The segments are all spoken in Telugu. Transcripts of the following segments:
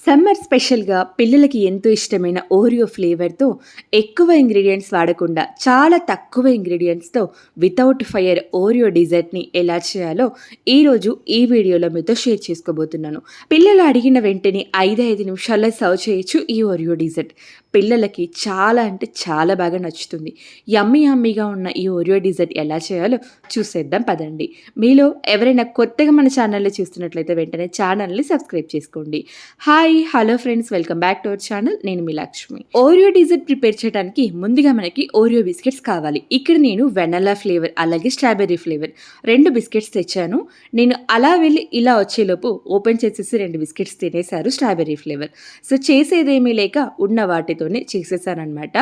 సమ్మర్ స్పెషల్‌గా పిల్లలకి ఎంతో ఇష్టమైన ఓరియో ఫ్లేవర్‌తో ఎక్కువ ఇంగ్రీడియెంట్స్ వాడకుండా చాలా తక్కువ ఇంగ్రీడియెంట్స్‌తో వితౌట్ ఫైర్ ఓరియో డిజర్ట్‌ని ఎలా చేయాలో ఈరోజు ఈ వీడియోలో మీతో షేర్ చేసుకోబోతున్నాను. పిల్లలు అడిగిన వెంటనే 5 నిమిషాల్లో సర్వ్ చేయొచ్చు ఈ ఓరియో డిజర్ట్. పిల్లలకి చాలా అంటే చాలా బాగా నచ్చుతుంది. యమ్మీ యమ్మీగా ఉన్న ఈ ఓరియో డిజర్ట్ ఎలా చేయాలో చూసేద్దాం పదండి. మీలో ఎవరైనా కొత్తగా మన ఛానల్‌ని చూస్తున్నట్లయితే వెంటనే ఛానల్‌ని సబ్స్క్రైబ్ చేసుకోండి. Hi hello friends, welcome back to our channel. నేను మీ లక్ష్మి. ఓరియో డిజర్ట్ ప్రిపేర్ చేయడానికి ముందుగా మనకి ఓరియో బిస్కెట్స్ కావాలి. ఇక్కడ నేను వెనలా ఫ్లేవర్ అలాగే స్ట్రాబెర్రీ ఫ్లేవర్ 2 బిస్కెట్స్ తెచ్చాను. నేను అలా వెళ్ళి ఇలా వచ్చేలోపు ఓపెన్ చేసేసి 2 బిస్కెట్స్ తినేశారు స్ట్రాబెర్రీ ఫ్లేవర్. సో చేసేదేమీ లేక ఉన్న వాటితోనే చేసేసాననమాట.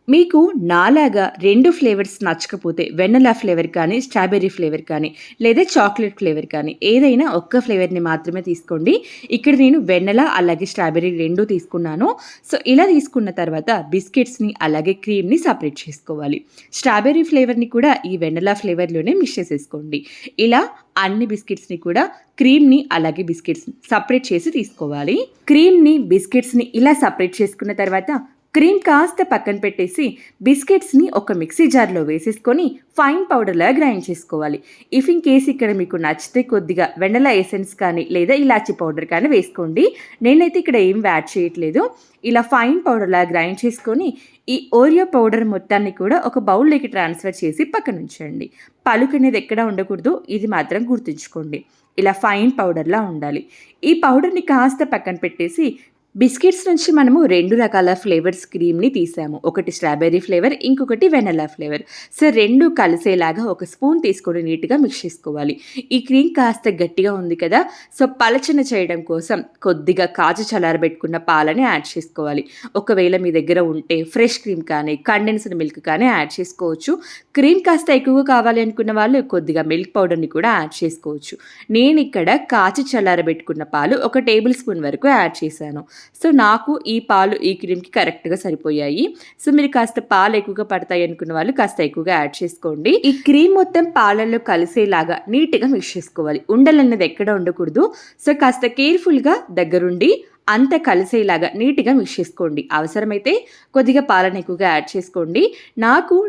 మీకు నాలాగా 2 ఫ్లేవర్స్ నచ్చకపోతే వెన్నెలా ఫ్లేవర్ కానీ, స్ట్రాబెర్రీ ఫ్లేవర్ కానీ, లేదా చాక్లెట్ ఫ్లేవర్ కానీ ఏదైనా ఒక్క ఫ్లేవర్‌ని మాత్రమే తీసుకోండి. ఇక్కడ నేను వెన్నెలా అలాగే స్ట్రాబెర్రీ 2 తీసుకున్నాను. సో ఇలా తీసుకున్న తర్వాత బిస్కెట్స్‌ని అలాగే క్రీమ్‌ని సెపరేట్ చేసుకోవాలి. స్ట్రాబెర్రీ ఫ్లేవర్‌ని కూడా ఈ వెన్నెలా ఫ్లేవర్‌లోనే మిక్స్ చేసేసుకోండి. ఇలా అన్ని బిస్కెట్స్‌ని కూడా క్రీమ్‌ని అలాగే బిస్కెట్స్‌ని సెపరేట్ చేసి తీసుకోవాలి. క్రీమ్‌ని, బిస్కెట్స్‌ని ఇలా సెపరేట్ చేసుకున్న తర్వాత క్రీమ్ కాస్త పక్కన పెట్టేసి బిస్కెట్స్‌ని ఒక మిక్సీ జార్‌లో వేసేసుకొని ఫైన్ పౌడర్‌లా గ్రైండ్ చేసుకోవాలి. ఇఫ్ ఇన్ కేస్ ఇక్కడ మీకు నచ్చితే కొద్దిగా వెనిల్లా ఎసెన్స్ కానీ లేదా ఇలాచీ పౌడర్ కానీ వేసుకోండి. నేనైతే ఇక్కడ ఏం యాడ్ చేయట్లేదు. ఇలా ఫైన్ పౌడర్‌లా గ్రైండ్ చేసుకొని ఈ ఓరియో పౌడర్ మొత్తాన్ని కూడా ఒక బౌల్‌లోకి ట్రాన్స్‌ఫర్ చేసి పక్కన ఉంచండి. పలుకు అనేది ఎక్కడ ఉండకూడదు. ఇది మాత్రం గుర్తుంచుకోండి. ఇలా ఫైన్ పౌడర్‌లా ఉండాలి. ఈ పౌడర్‌ని కాస్త పక్కన పెట్టేసి బిస్కెట్స్ నుంచి మనము 2 రకాల ఫ్లేవర్స్ క్రీమ్‌ని తీసాము. ఒకటి స్ట్రాబెర్రీ ఫ్లేవర్, ఇంకొకటి వెనిల్లా ఫ్లేవర్. సో 2 కలిసేలాగా ఒక స్పూన్ తీసుకొని నీట్‌గా మిక్స్ చేసుకోవాలి. ఈ క్రీమ్ కాస్త గట్టిగా ఉంది కదా! సో పలచన చేయడం కోసం కొద్దిగా కాచి చల్లారబెట్టుకున్న పాలని యాడ్ చేసుకోవాలి. ఒకవేళ మీ దగ్గర ఉంటే ఫ్రెష్ క్రీమ్ కానీ, కండెన్స్డ్ మిల్క్ కానీ యాడ్ చేసుకోవచ్చు. క్రీమ్ కాస్త ఎక్కువగా కావాలి అనుకున్న వాళ్ళు కొద్దిగా మిల్క్ పౌడర్‌ని కూడా యాడ్ చేసుకోవచ్చు. నేనిక్కడ కాచి చల్లారబెట్టుకున్న పాలు 1 టేబుల్ స్పూన్ వరకు యాడ్ చేశాను. సో నాకు ఈ పాలు ఈ క్రీమ్‌కి కరెక్ట్‌గా సరిపోయాయి. సో మీరు కాస్త పాలు ఎక్కువగా పడతాయి అనుకున్న వాళ్ళు కాస్త ఎక్కువగా యాడ్ చేసుకోండి. ఈ క్రీమ్ మొత్తం పాలల్లో కలిసేలాగా నీట్‌గా మిక్స్ చేసుకోవాలి. ఉండలనేది ఎక్కడ ఉండకూడదు. సో కాస్త కేర్‌ఫుల్‌గా దగ్గరుండి అంతా కలిసేలాగా నీట్‌గా మిక్స్ చేసుకోండి. అవసరమైతే కొద్దిగా పాలను ఎక్కువగా యాడ్ చేసుకోండి.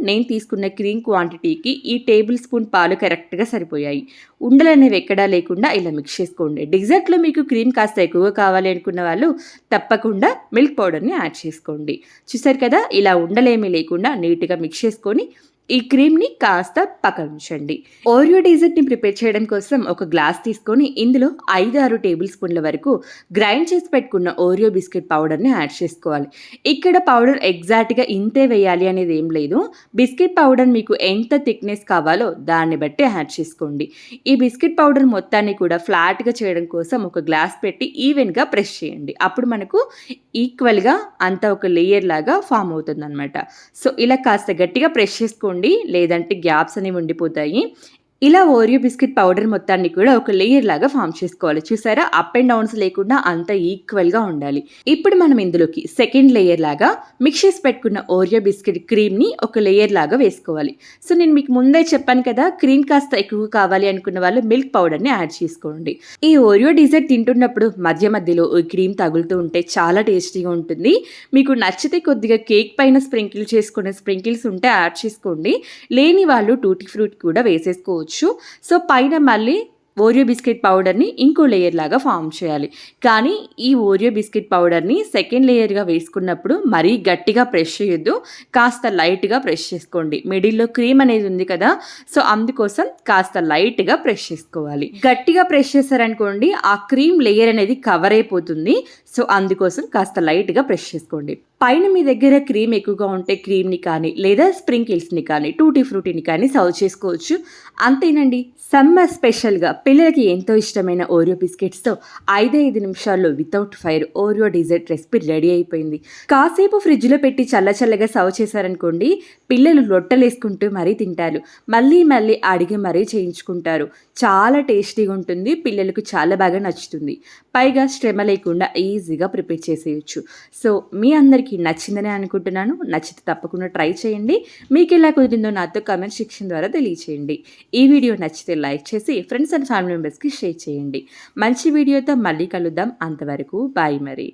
నేను తీసుకున్న క్రీమ్ క్వాంటిటీకి ఈ టేబుల్ స్పూన్ పాలు కరెక్ట్‌గా సరిపోయాయి. ఉండలనేవి ఎక్కడా లేకుండా ఇలా మిక్స్ చేసుకోండి. డిజర్ట్‌లో మీకు క్రీమ్ కాస్త ఎక్కువగా కావాలి అనుకున్న వాళ్ళు తప్పకుండా మిల్క్ పౌడర్‌ని యాడ్ చేసుకోండి. చూసారు కదా! ఇలా ఉండలేమీ లేకుండా నీట్‌గా మిక్స్ చేసుకొని ఈ క్రీమ్‌ని కాస్త పక్కన ఉంచండి. ఓరియో డిజర్ట్‌ని ప్రిపేర్ చేయడం కోసం ఒక గ్లాస్ తీసుకొని ఇందులో 5-6 టేబుల్ స్పూన్ల వరకు గ్రైండ్ చేసి పెట్టుకున్న ఓరియో బిస్కెట్ పౌడర్‌ని యాడ్ చేసుకోవాలి. ఇక్కడ పౌడర్ ఎగ్జాక్ట్‌గా ఇంతే వేయాలి అనేది ఏం లేదు. బిస్కెట్ పౌడర్ మీకు ఎంత థిక్‌నెస్ కావాలో దాన్ని బట్టి యాడ్ చేసుకోండి. ఈ బిస్కెట్ పౌడర్ మొత్తాన్ని కూడా ఫ్లాట్‌గా చేయడం కోసం ఒక గ్లాస్ పెట్టి ఈవెన్‌గా ప్రెస్ చేయండి. అప్పుడు మనకు ఈక్వల్‌గా అంతా ఒక లేయర్ లాగా ఫామ్ అవుతుందన్నమాట. సో ఇలా కాస్త గట్టిగా ప్రెస్ చేసుకోండి. లేదంటే గ్యాప్స్ అనేవి ఉండిపోతాయి. ఇలా ఓరియో బిస్కెట్ పౌడర్ మొత్తాన్ని కూడా ఒక లేయర్ లాగా ఫామ్ చేసుకోవాలి. చూసారా? అప్ అండ్ డౌన్స్ లేకుండా అంత ఈక్వల్‌గా ఉండాలి. ఇప్పుడు మనం ఇందులోకి సెకండ్ లేయర్ లాగా మిక్స్ చేసి పెట్టుకున్న ఓరియో బిస్కెట్ క్రీమ్‌ని ఒక లేయర్ లాగా వేసుకోవాలి. సో నేను మీకు ముందే చెప్పాను కదా! క్రీమ్ కాస్త ఎక్కువ కావాలి అనుకున్న వాళ్ళు మిల్క్ పౌడర్‌ని యాడ్ చేసుకోండి. ఈ ఓరియో డిజర్ట్ తింటున్నప్పుడు మధ్య మధ్యలో ఈ క్రీమ్ తగులుతూ ఉంటే చాలా టేస్టీగా ఉంటుంది. మీకు నచ్చితే కొద్దిగా కేక్ పైన స్ప్రింకిల్ చేసుకునే స్ప్రింకిల్స్ ఉంటే యాడ్ చేసుకోండి. లేని వాళ్ళు టూటీ ఫ్రూట్ కూడా వేసేసుకోవచ్చు. సో పైన మళ్ళీ ఓరియో బిస్కెట్ పౌడర్‌ని ఇంకో లేయర్ లాగా ఫామ్ చేయాలి. కానీ ఈ ఓరియో బిస్కెట్ పౌడర్‌ని సెకండ్ లేయర్‌గా వేసుకున్నప్పుడు మరీ గట్టిగా ప్రెస్ చేయొద్దు. కాస్త లైట్‌గా ప్రెస్ చేసుకోండి. మిడిల్‌లో క్రీమ్ అనేది ఉంది కదా! సో అందుకోసం కాస్త లైట్‌గా ప్రెస్ చేసుకోవాలి. గట్టిగా ప్రెస్ చేశారనుకోండి ఆ క్రీమ్ లేయర్ అనేది కవర్ అయిపోతుంది. సో అందుకోసం కాస్త లైట్‌గా ప్రెస్ చేసుకోండి. పైన మీ దగ్గర క్రీమ్ ఎక్కువగా ఉంటే క్రీమ్‌ని కానీ లేదా స్ప్రింకిల్స్‌ని కానీ టూటీ ఫ్రూటీని కానీ సర్వ్ చేసుకోవచ్చు. అంతేనండి. సమ్మర్ స్పెషల్‌గా పిల్లలకి ఎంతో ఇష్టమైన ఓరియో బిస్కెట్స్‌తో 5 నిమిషాల్లో without fire Oreo dessert recipe ready అయిపోయింది. కాసేపు ఫ్రిడ్జ్‌లో పెట్టి చల్లగా సర్వ్ చేశారనుకోండి పిల్లలు లొట్టలేసుకుంటూ మరీ తింటారు. మళ్ళీ అడిగి మరీ చేయించుకుంటారు. చాలా టేస్టీగా ఉంటుంది. పిల్లలకు చాలా బాగా నచ్చుతుంది. పైగా శ్రమ లేకుండా ఈజీగా ప్రిపేర్ చేసేయొచ్చు. సో మీ అందరికీ పిల్లలకి నచ్చిందనే అనుకుంటున్నాను. నచ్చితే తప్పకుండా ట్రై చేయండి. మీకెలా కుదిరిందో నాతో కామెంట్ సెక్షన్ ద్వారా తెలియచేయండి. ఈ వీడియో నచ్చితే లైక్ చేసి ఫ్రెండ్స్ అండ్ ఫ్యామిలీ మెంబర్స్‌కి షేర్ చేయండి. మంచి వీడియోతో మళ్ళీ కలుద్దాం. అంతవరకు బాయ్ మరి.